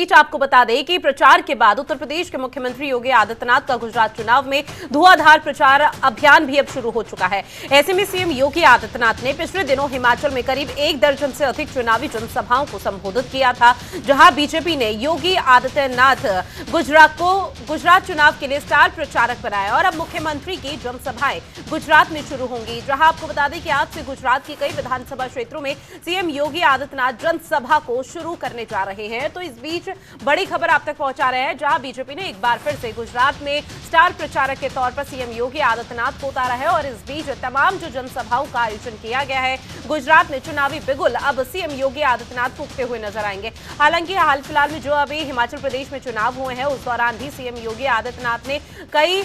बीच आपको बता दें कि प्रचार के बाद उत्तर प्रदेश के मुख्यमंत्री योगी आदित्यनाथ का गुजरात चुनाव में धुआंधार प्रचार अभियान भी अब शुरू हो चुका है। ऐसे में सीएम योगी आदित्यनाथ ने पिछले दिनों हिमाचल में करीब 1 दर्जन से अधिक चुनावी जनसभाओं को संबोधित किया था, जहां बीजेपी ने योगी आदित्यनाथ गुजरात चुनाव के लिए स्टार प्रचारक बनाया और अब मुख्यमंत्री की जनसभाएं गुजरात में शुरू होंगी। जहां आपको बता दें कि आज से गुजरात की कई विधानसभा क्षेत्रों में सीएम योगी आदित्यनाथ जनसभा को शुरू करने जा रहे हैं। तो इस बीच बड़ी खबर आप तक पहुंचा रहे हैं, जहां बीजेपी ने एक बार फिर से गुजरात में स्टार प्रचारक के तौर पर सीएम योगी आदित्यनाथ को उतारा है और इस बीच तमाम जो जनसभाओं का आयोजन किया गया है, गुजरात में चुनावी बिगुल अब सीएम योगी आदित्यनाथ फूंकते हुए नजर आएंगे। हालांकि हाल फिलहाल में जो अभी हिमाचल प्रदेश में चुनाव हुए हैं, उस दौरान भी सीएम योगी आदित्यनाथ ने कई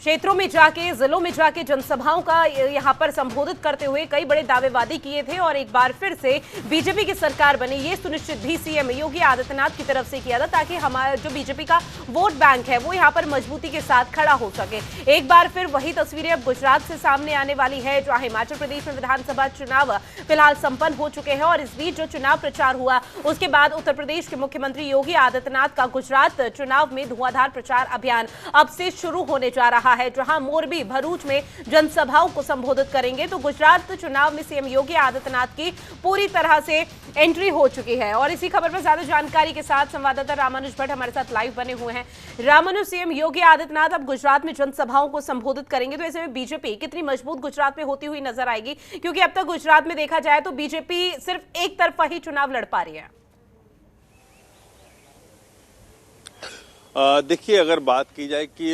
क्षेत्रों में जाके, जिलों में जाके जनसभाओं का यहां पर संबोधित करते हुए कई बड़े दावेवादी किए थे और एक बार फिर से बीजेपी की सरकार बने, ये सुनिश्चित भी सीएम योगी आदित्यनाथ की तरफ से किया था, ताकि हमारा जो बीजेपी का वोट बैंक है वो यहां पर मजबूती के साथ खड़ा हो सके। एक बार फिर वही तस्वीरें अब गुजरात से सामने आने वाली है, जहां हिमाचल प्रदेश में विधानसभा चुनाव फिलहाल संपन्न हो चुके हैं और इस बीच जो चुनाव प्रचार हुआ उसके बाद उत्तर प्रदेश के मुख्यमंत्री योगी आदित्यनाथ का गुजरात चुनाव में धुआंधार प्रचार अभियान अब से शुरू होने जा रहा है, जहां मोरबी, भरूच में जनसभाओं को संबोधित करेंगे। तो गुजरात चुनाव में सीएम योगी आदित्यनाथ की पूरी तरह से एंट्री हो चुकी है और इसी खबर पर ज्यादा जानकारी के साथ संवाददाता रामानुज भट्ट हमारे साथ लाइव बने हुए हैं। रामानुज, सीएम योगी आदित्यनाथ अब गुजरात में जनसभाओं को संबोधित करेंगे, तो ऐसे में बीजेपी कितनी मजबूत गुजरात में होती हुई नजर आएगी? क्योंकि अब तक गुजरात में देखा जाए तो बीजेपी सिर्फ एक तरफा ही चुनाव लड़ पा रही है। देखिए, अगर बात की जाए कि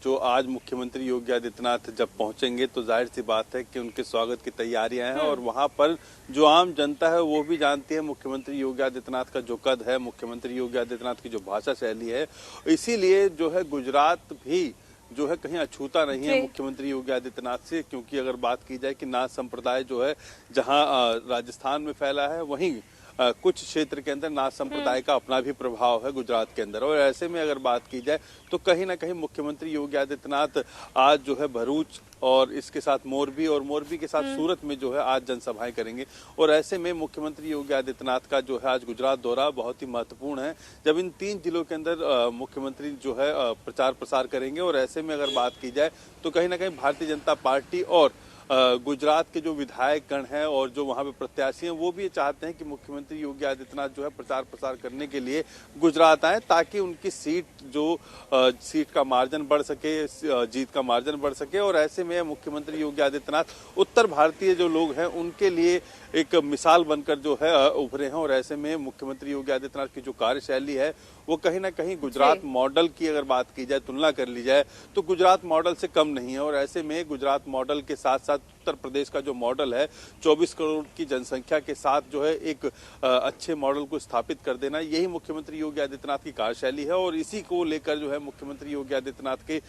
जो आज मुख्यमंत्री योगी आदित्यनाथ जब पहुंचेंगे तो जाहिर सी बात है कि उनके स्वागत की तैयारियां हैं और वहां पर जो आम जनता है वो भी जानती है मुख्यमंत्री योगी आदित्यनाथ का जो कद है, मुख्यमंत्री योगी आदित्यनाथ की जो भाषा शैली है, इसीलिए जो है गुजरात भी जो है कहीं अछूता नहीं है मुख्यमंत्री योगी आदित्यनाथ से। क्योंकि अगर बात की जाए कि नाथ संप्रदाय जो है जहां राजस्थान में फैला है, वहीं कुछ क्षेत्र के अंदर नाथ संप्रदाय का अपना भी प्रभाव है गुजरात के अंदर। और ऐसे में अगर बात की जाए तो कहीं ना कहीं मुख्यमंत्री योगी आदित्यनाथ आज जो है भरूच और इसके साथ मोरबी और मोरबी के साथ सूरत में जो है आज जनसभाएं करेंगे। और ऐसे में मुख्यमंत्री योगी आदित्यनाथ का जो है आज गुजरात दौरा बहुत ही महत्वपूर्ण है, जब इन 3 जिलों के अंदर मुख्यमंत्री जो है प्रचार प्रसार करेंगे। और ऐसे में अगर बात की जाए तो कहीं ना कहीं भारतीय जनता पार्टी और गुजरात के जो विधायक गण हैं और जो वहां पे प्रत्याशी हैं, वो भी चाहते हैं कि मुख्यमंत्री योगी आदित्यनाथ जो है प्रचार प्रसार करने के लिए गुजरात आए, ताकि उनकी सीट का मार्जिन बढ़ सके, जीत का मार्जिन बढ़ सके। और ऐसे में मुख्यमंत्री योगी आदित्यनाथ उत्तर भारतीय जो लोग हैं उनके लिए एक मिसाल बनकर जो है उभरे हैं। और ऐसे में मुख्यमंत्री योगी आदित्यनाथ की जो कार्यशैली है वो कहीं ना कहीं गुजरात मॉडल की अगर बात की जाए, तुलना कर ली जाए, तो गुजरात मॉडल से कम नहीं है। और ऐसे में गुजरात मॉडल के साथ साथ उत्तर प्रदेश का जो मॉडल है 24 करोड़ की जनसंख्या के साथ जो है एक अच्छे मॉडल को स्थापित कर देना, यही मुख्यमंत्री योगी आदित्यनाथ की कार्यशैली है। और इसी को लेकर जो है मुख्यमंत्री योगी आदित्यनाथ के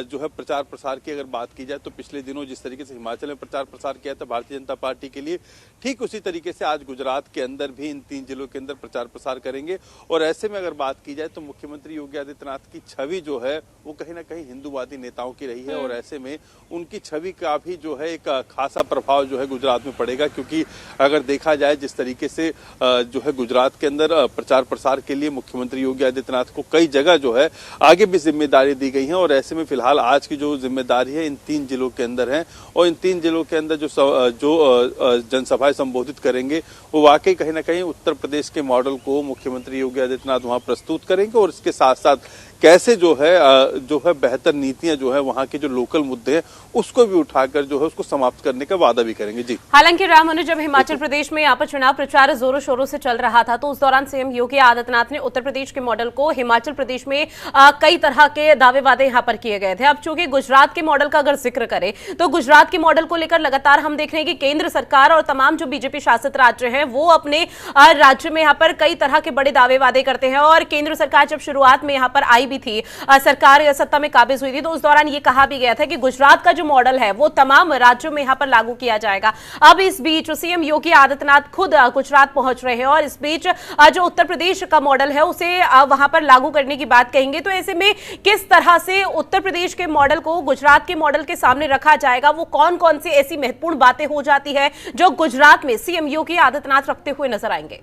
जो है प्रचार प्रसार की अगर बात की जाए तो पिछले दिनों जिस तरीके से हिमाचल में प्रचार प्रसार किया था भारतीय जनता पार्टी के लिए, ठीक उसी तरीके से आज गुजरात के अंदर भी इन 3 जिलों के अंदर प्रचार प्रसार करेंगे। और ऐसे में अगर बात की जाए तो मुख्यमंत्री योगी आदित्यनाथ की छवि जो है वो कहीं ना कहीं हिंदूवादी नेताओं की रही है। और ऐसे में उनकी छवि का भी जो है एक खासा प्रभाव जो है गुजरात में पड़ेगा। क्योंकि अगर देखा जाए जिस तरीके से जो है गुजरात के अंदर प्रचार प्रसार के लिए मुख्यमंत्री योगी आदित्यनाथ को कई जगह जो है आगे भी जिम्मेदारी दी गई है। और ऐसे में फिलहाल आज की जो जिम्मेदारी है इन 3 जिलों के अंदर है और इन 3 जिलों के अंदर जो जनसभाएं संबोधित करेंगे वो वाकई कहीं ना कहीं उत्तर प्रदेश के मॉडल को मुख्यमंत्री योगी आदित्यनाथ वहां प्रस्तुत करेंगे। और इसके साथ साथ कैसे जो है बेहतर नीतियां जो है वहां के जो लोकल मुद्दे हैं उसको भी उठाकर जो है उसको समाप्त करने का वादा भी करेंगे। जी, हालांकि रामानुज, जब हिमाचल प्रदेश में यहाँ पर चुनाव प्रचार जोरों शोरों से चल रहा था तो उस दौरान सीएम योगी आदित्यनाथ ने उत्तर प्रदेश के मॉडल को हिमाचल प्रदेश में कई तरह के दावे वादे यहाँ पर किए गए थे। अब चूंकि गुजरात के मॉडल का अगर जिक्र करें तो गुजरात के मॉडल को लेकर लगातार हम देख रहे हैं कि केंद्र सरकार और तमाम जो बीजेपी शासित राज्य हैं वो अपने राज्य में यहाँ पर कई तरह के बड़े दावे वादे करते हैं। और केंद्र सरकार जब शुरुआत में यहाँ पर आई भी थी, सरकार सत्ता में काबिज हुई थी, तो उस दौरान ये कहा भी गया था कि गुजरात का जो मॉडल है वो तमाम राज्यों में यहाँ पर लागू किया जाएगा। अब इस बीच सीएम योगी आदित्यनाथ खुद गुजरात पहुंच रहे हैं और इस बीच जो उत्तर प्रदेश का मॉडल है उसे वहां पर लागू करने की बात कहेंगे। तो ऐसे में किस तरह से उत्तर प्रदेश के मॉडल को गुजरात के मॉडल के सामने रखा जाएगा, वो कौन कौन सी ऐसी महत्वपूर्ण बातें हो जाती है जो गुजरात में सीएम योगी आदित्यनाथ रखते हुए नजर आएंगे?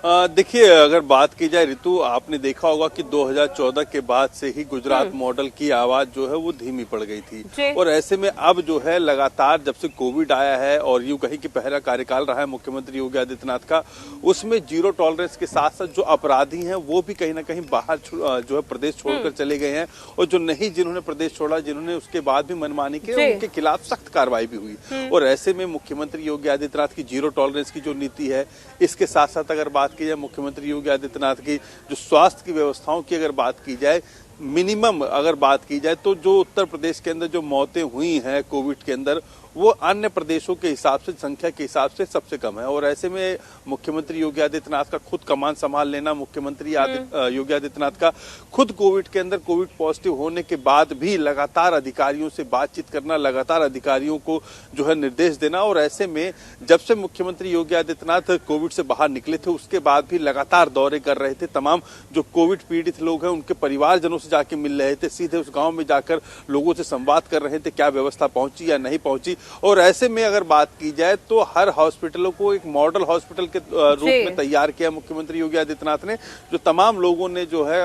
देखिए, अगर बात की जाए ऋतु, आपने देखा होगा कि 2014 के बाद से ही गुजरात मॉडल की आवाज जो है वो धीमी पड़ गई थी। और ऐसे में अब जो है लगातार जब से कोविड आया है और यूं कहीं कि पहला कार्यकाल रहा है मुख्यमंत्री योगी आदित्यनाथ का, उसमें जीरो टॉलरेंस के साथ साथ जो अपराधी हैं वो भी कहीं ना कहीं बाहर जो है प्रदेश छोड़कर चले गए हैं, और जो नहीं जिन्होंने प्रदेश छोड़ा, जिन्होंने उसके बाद भी मनमानी की, उनके खिलाफ सख्त कार्रवाई भी हुई। और ऐसे में मुख्यमंत्री योगी आदित्यनाथ की जीरो टॉलरेंस की जो नीति है, इसके साथ साथ अगर बात की जाए मुख्यमंत्री योगी आदित्यनाथ की जो स्वास्थ्य की व्यवस्थाओं की अगर बात की जाए, मिनिमम अगर बात की जाए तो जो उत्तर प्रदेश के अंदर जो मौतें हुई हैं कोविड के अंदर, वो अन्य प्रदेशों के हिसाब से, संख्या के हिसाब से सबसे कम है। और ऐसे में मुख्यमंत्री योगी आदित्यनाथ का खुद कमान संभाल लेना, मुख्यमंत्री योगी आदित्यनाथ का खुद कोविड के अंदर कोविड पॉजिटिव होने के बाद भी लगातार अधिकारियों से बातचीत करना, लगातार अधिकारियों को जो है निर्देश देना। और ऐसे में जब से मुख्यमंत्री योगी आदित्यनाथ कोविड से बाहर निकले थे, उसके बाद भी लगातार दौरे कर रहे थे, तमाम जो कोविड पीड़ित लोग हैं उनके परिवारजनों से जाके मिल रहे थे, सीधे उस गाँव में जाकर लोगों से संवाद कर रहे थे, क्या व्यवस्था पहुंची या नहीं पहुंची। और ऐसे में अगर बात की जाए तो हर हॉस्पिटलों को एक मॉडल हॉस्पिटल के रूप में तैयार किया मुख्यमंत्री योगी आदित्यनाथ ने, जो तमाम लोगों ने जो है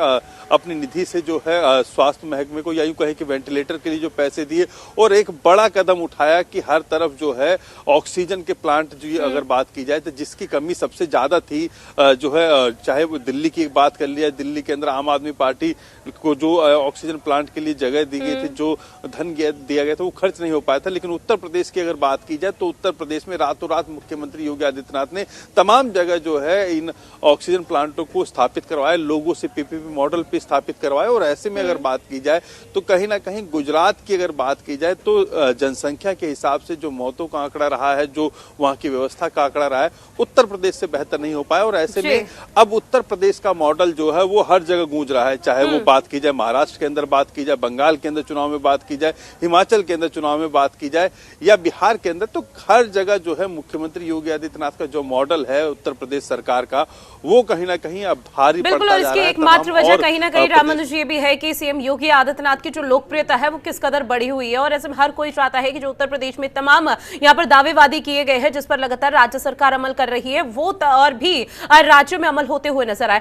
अपनी निधि से जो है स्वास्थ्य महकमे को, या यूं कहे कि वेंटिलेटर के लिए जो पैसे दिए, और एक बड़ा कदम उठाया कि हर तरफ जो है ऑक्सीजन के प्लांट जो अगर बात की जाए तो जिसकी कमी सबसे ज्यादा थी, जो है चाहे वो दिल्ली की बात कर लिया, दिल्ली के अंदर आम आदमी पार्टी को जो ऑक्सीजन प्लांट के लिए जगह दी गई थी, जो धन दिया गया था, वो खर्च नहीं हो पाया था। लेकिन उत्तर प्रदेश की अगर बात की जाए तो उत्तर प्रदेश में रातों रात मुख्यमंत्री योगी आदित्यनाथ ने तमाम जगह जो है इन ऑक्सीजन प्लांटों को स्थापित करवाया, लोगों से पीपीपी मॉडल पे स्थापित करवाया। और ऐसे में अगर बात की जाए तो कहीं ना कहीं गुजरात की अगर बात की जाए तो जनसंख्या के हिसाब से जो मौतों का आंकड़ा रहा है, जो वहां की व्यवस्था का आंकड़ा रहा है, उत्तर प्रदेश से बेहतर नहीं हो पाया। और ऐसे में अब उत्तर प्रदेश का मॉडल जो है वो हर जगह गूंज रहा है, चाहे वो बात की जाए महाराष्ट्र के अंदर, बात की जाए बंगाल के अंदर चुनाव में, बात की जाए हिमाचल के अंदर चुनाव में, बात की जाए या बिहार के अंदर, तो हर जगह जो है मुख्यमंत्री योगी आदित्यनाथ का जो मॉडल है उत्तर प्रदेश सरकार का, वो कहीं ना कहीं अब भारी पड़ता जा रहा है। बिल्कुल, इसकी एकमात्र वजह कहीं ना कहीं राममंदिर जी ये भी है कि सीएम योगी आदित्यनाथ की जो लोकप्रियता है वो किस कदर बढ़ी हुई है। और ऐसे में हर कोई चाहता है कि जो उत्तर प्रदेश में तमाम यहाँ पर दावेवादी किए गए हैं, जिस पर लगातार राज्य सरकार अमल कर रही है, वो और भी राज्यों में अमल होते हुए नजर आए।